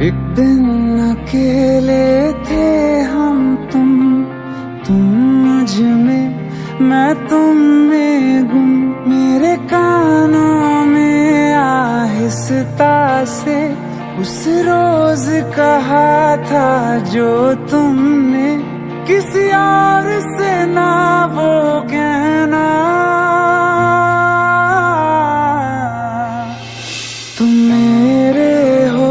एक दिन अकेले थे हम तुम मुझ में, मैं तुम में गुम। मेरे कानों में आहिस्ता से उस रोज कहा था जो तुमने, किसी और से ना वो कहना। तुम मेरे हो,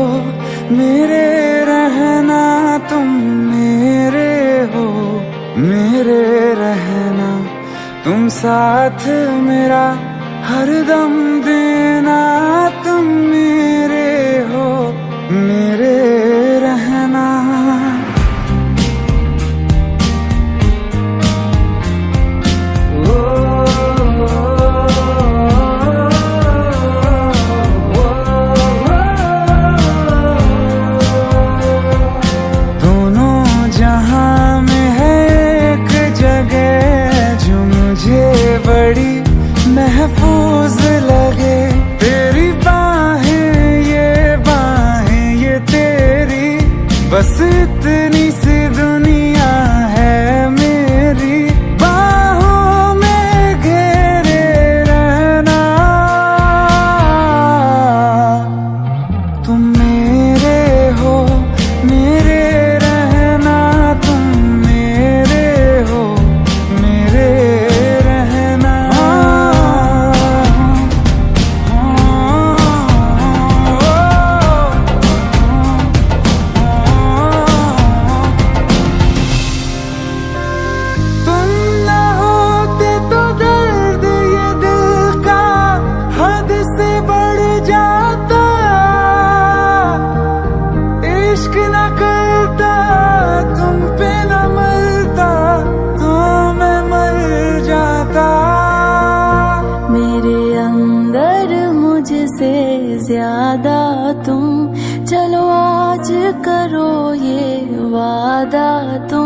मेरे रहना, तुम मेरे हो, मेरे रहना। तुम साथ मेरा हरदम देना, तुम मेरे हो, मेरे रहना। दोनों जहां में है एक जगह जो मुझे बड़ी महफूज लगे। तेरी बाहें ये तेरी, बस इतनी सी दुनिया है मेरी। बाहों में घेरे रहना, तुम मेरे हो, मेरे रहना, तुम मेरे हो, मेरे रहना। तुम ना होते तो दर्द ये दिल का हद से बढ़ जाता। इश्क न करता, तुम पे न मरता, तो मैं मर जाता। मेरे अंदर मुझसे ज्यादा तुम, चलो आज करो ये वादा तुम।